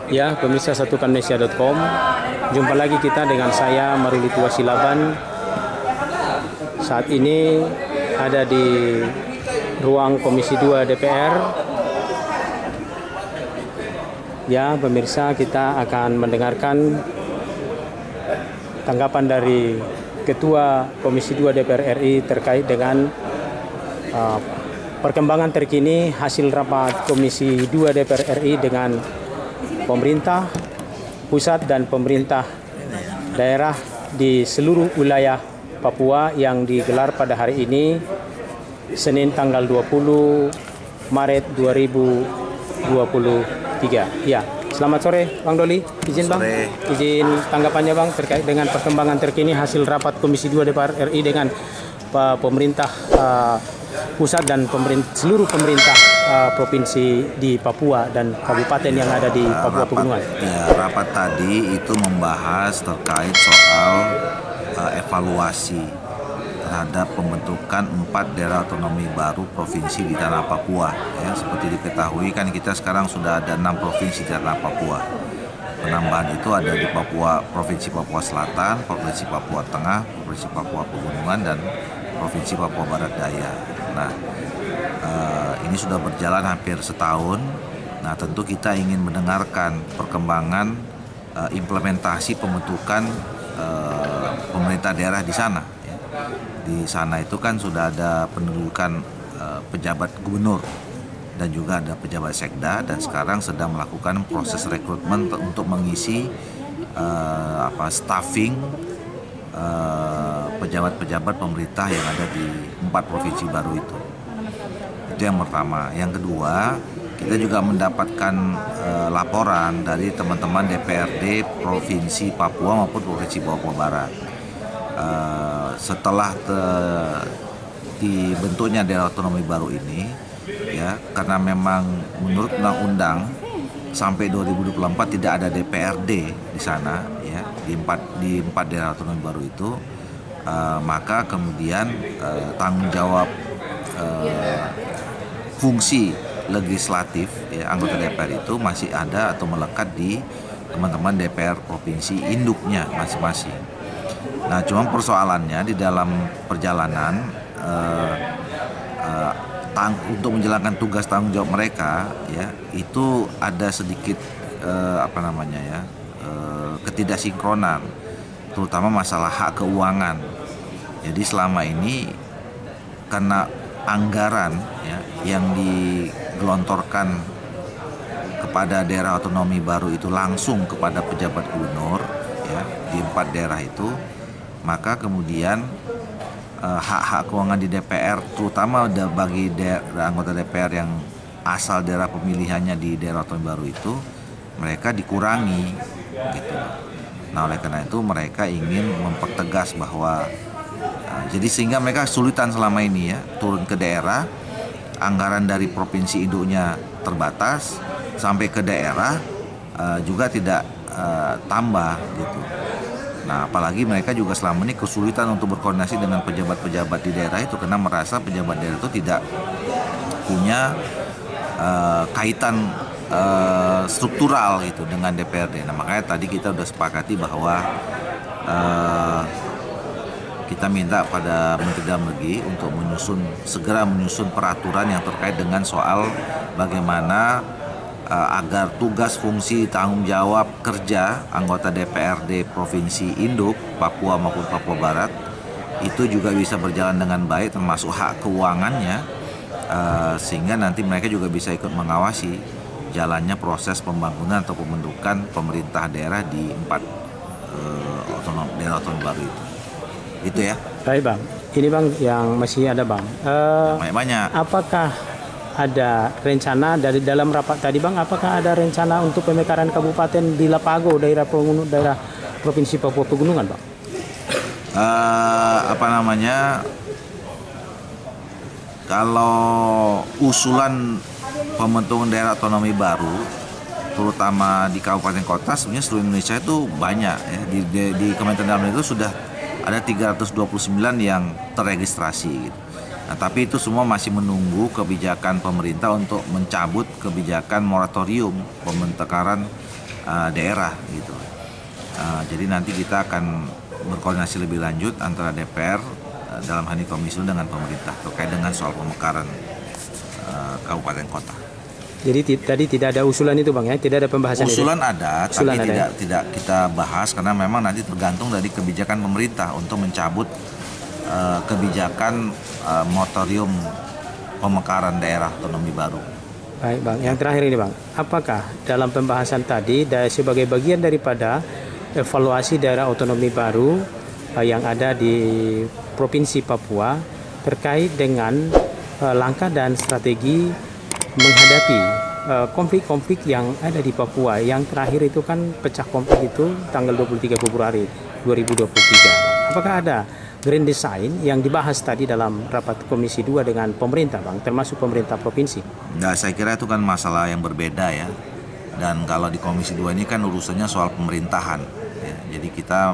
Ya, pemirsa satukannesia.com. Jumpa lagi kita dengan saya Maruli Tua Silaban. Saat ini ada di ruang Komisi 2 DPR. Ya, pemirsa, kita akan mendengarkan tanggapan dari Ketua Komisi 2 DPR RI terkait dengan perkembangan terkini hasil rapat Komisi 2 DPR RI dengan pemerintah pusat dan pemerintah daerah di seluruh wilayah Papua yang digelar pada hari ini, Senin tanggal 20 Maret 2023. Ya, selamat sore Bang Doli. Izin Bang, izin tanggapannya Bang terkait dengan perkembangan terkini hasil rapat Komisi 2 DPR RI dengan pemerintah pusat dan seluruh pemerintah provinsi di Papua dan kabupaten yang ada di Papua Pegunungan. Ya, rapat tadi itu membahas terkait soal evaluasi terhadap pembentukan 4 daerah otonomi baru provinsi di tanah Papua. Ya, seperti diketahui kan kita sekarang sudah ada 6 provinsi di tanah Papua. Penambahan itu ada di Papua, Provinsi Papua Selatan, Provinsi Papua Tengah, Provinsi Papua Pegunungan, dan Provinsi Papua Barat Daya. Nah, ini sudah berjalan hampir setahun. Nah, tentu kita ingin mendengarkan perkembangan implementasi pembentukan pemerintah daerah di sana. Ya. Di sana itu kan sudah ada pendudukan pejabat gubernur dan juga ada pejabat sekda, dan sekarang sedang melakukan proses rekrutmen untuk mengisi staffing pejabat-pejabat pemerintah yang ada di 4 provinsi baru itu. Itu yang pertama. Yang kedua, kita juga mendapatkan laporan dari teman-teman DPRD Provinsi Papua maupun Provinsi Papua Barat. Setelah dibentuknya daerah otonomi baru ini, ya, karena memang menurut undang-undang sampai 2024 tidak ada DPRD di sana, ya, di empat daerah otonomi baru itu, maka kemudian tanggung jawab fungsi legislatif, ya, anggota DPR itu masih ada atau melekat di teman-teman DPR provinsi induknya masing-masing. Nah, cuma persoalannya di dalam perjalanan untuk menjalankan tugas tanggung jawab mereka, ya, itu ada sedikit ketidaksinkronan, terutama masalah hak keuangan. Jadi selama ini karena anggaran, ya, yang digelontorkan kepada daerah otonomi baru itu langsung kepada pejabat gubernur, ya, di 4 daerah itu, maka kemudian hak-hak keuangan di DPR, terutama bagi anggota DPR yang asal daerah pemilihannya di daerah otonomi baru itu, mereka dikurangi, gitu. Nah, oleh karena itu mereka ingin mempertegas bahwa jadi sehingga mereka kesulitan selama ini, ya, turun ke daerah, anggaran dari provinsi induknya terbatas, sampai ke daerah juga tidak tambah, gitu. Nah, apalagi mereka juga selama ini kesulitan untuk berkoordinasi dengan pejabat-pejabat di daerah itu karena merasa pejabat daerah itu tidak punya kaitan struktural gitu dengan DPRD. Nah, makanya tadi kita udah sepakati bahwa kita minta pada Menteri Dalam Negeri untuk segera menyusun peraturan yang terkait dengan soal bagaimana agar tugas fungsi tanggung jawab kerja anggota DPRD Provinsi Induk Papua maupun Papua Barat itu juga bisa berjalan dengan baik, termasuk hak keuangannya, sehingga nanti mereka juga bisa ikut mengawasi jalannya proses pembangunan atau pembentukan pemerintah daerah di 4 daerah otonomi baru itu. Itu, ya. Baik Bang, ini Bang yang masih ada Bang. Banyak. Apakah ada rencana dari dalam rapat tadi Bang, apakah ada rencana untuk pemekaran kabupaten di Lapago, daerah Provinsi Papua Pegunungan Bang? Kalau usulan pembentukan daerah otonomi baru, terutama di kabupaten kota, sebenarnya seluruh Indonesia itu banyak, ya. Di Kementerian Dalam Negeri itu sudah ada 329 yang terregistrasi, gitu. Nah, tapi itu semua masih menunggu kebijakan pemerintah untuk mencabut kebijakan moratorium pembentukan daerah gitu. Jadi nanti kita akan berkoordinasi lebih lanjut antara DPR dalam hal ini Komisi dengan pemerintah terkait dengan soal pemekaran kabupaten kota. Jadi tadi tidak ada usulan itu Bang ya, tidak ada pembahasan usulan itu? Ada, usulan tapi ada, tidak kita bahas karena memang nanti tergantung dari kebijakan pemerintah untuk mencabut kebijakan moratorium pemekaran daerah otonomi baru. Baik Bang, yang terakhir ini Bang, apakah dalam pembahasan tadi sebagai bagian daripada evaluasi daerah otonomi baru yang ada di Provinsi Papua terkait dengan langkah dan strategi menghadapi konflik-konflik yang ada di Papua? Yang terakhir itu kan pecah konflik itu tanggal 23 Februari 2023. Apakah ada grand design yang dibahas tadi dalam rapat Komisi 2 dengan pemerintah Bang, termasuk pemerintah provinsi? Nah, saya kira itu kan masalah yang berbeda ya. Dan kalau di Komisi 2 ini kan urusannya soal pemerintahan ya. Jadi kita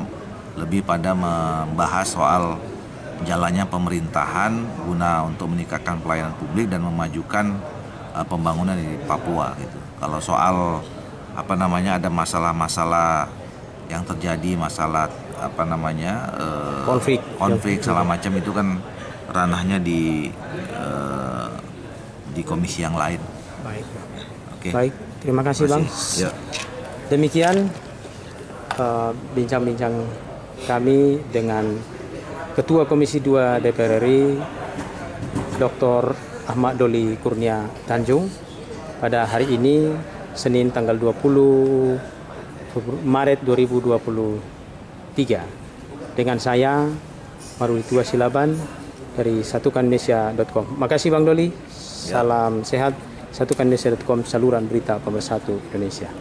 lebih pada membahas soal jalannya pemerintahan guna untuk meningkatkan pelayanan publik dan memajukan pembangunan di Papua gitu. Kalau soal ada masalah-masalah yang terjadi, masalah konflik segala macam itu kan ranahnya di komisi yang lain. Baik. Oke. Baik, terima kasih Bang. Ya. Demikian bincang-bincang kami dengan Ketua Komisi 2 DPR RI Dr. Ahmad Doli Kurnia Tanjung pada hari ini Senin tanggal 20 Maret 2023 dengan saya Maruli Tua Silaban dari satukanindonesia.com. Makasih Bang Doli. Salam sehat. Satukanindonesia.com, saluran berita pemersatu Indonesia.